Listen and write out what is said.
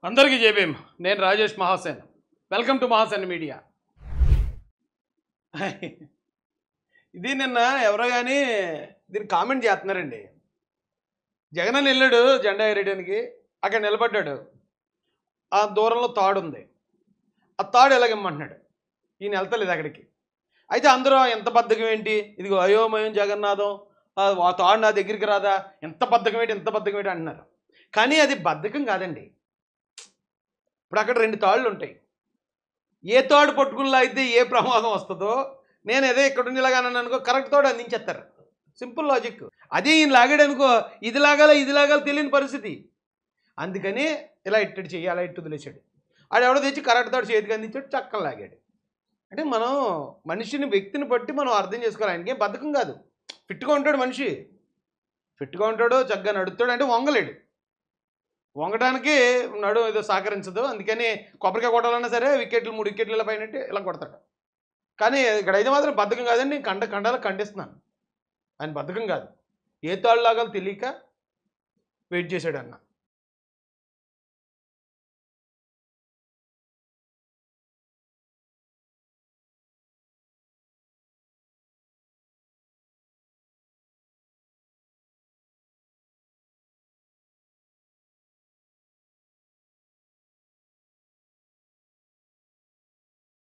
అందరికీ జేబీఎం. నేను Rajesh Mahasen. Welcome to Mahasen media. ఇది నిన్న ఎవరో కానీ దీన్ని కామెంట్ చేస్తున్నారండి. జగన్ వెళ్ళాడు జెండా ఎగరేయడానికి, అక్కడ నిలబడ్డాడు. ఆ దూరంలో తాడు ఉంది, ఆ తాడు ఎలాగమ్మంటున్నాడు. ఈయన వెళ్తలేదు అక్కడికి. అయితే అందరూ ఎంత బద్ధకం ఏంటి, ఇదిగో అయోమయం జగన్నాథం, ఆ తాడు నా దగ్గరికి రాదా, ఎంత బద్ధకం ఏంటి ఎంత బద్ధకం ఏంటి అంటున్నారు. కానీ అది బద్ధకం కాదండి. ఇప్పుడు అక్కడ రెండు తాళ్ళు ఉంటాయి. ఏ తాడు పట్టుకునిలా అయితే ఏ ప్రమాదం వస్తుందో, నేను అదే ఇక్కడ ఉండేలాగానని అనుకో, కరెక్ట్ తాడు అందించేస్తారు. Simple logic. అదే ఈయన లాగాడు అనుకో, ఇది లాగాల తెలియని పరిస్థితి. అందుకని ఇలా ఇట్టడి చెయ్యాలా ఇట్టు వదిలేసాడు. ఆడెవడో తెచ్చి కరెక్ట్ తాడు చేతికి అందించాడు, చక్కగా లాగాడు. అంటే మనం మనిషిని వ్యక్తిని బట్టి మనం అర్థం చేసుకోవాలి. ఆయనకి ఏం బద్ధకం కాదు. ఫిట్గా ఉంటాడు మనిషి, ఫిట్గా ఉంటాడు, చక్కగా నడుస్తాడు. అంటే వంగలేడు. వంగడానికి నడు ఏదో సహకరించదు. అందుకని కొబ్బరికాయ కొట్టాలన్నా సరే వికెట్లు 3 వికెట్లు ఇలా పైన ఇలా కొడతాడు. కానీ ఇక్కడ అయితే మాత్రం బద్ధకం కాదండి. నేను కండాలకు ఖండిస్తున్నాను. ఆయన బద్ధకం కాదు, ఏ తాళ్ళు లాగాలో తెలియక వెయిట్ చేశాడు అన్న.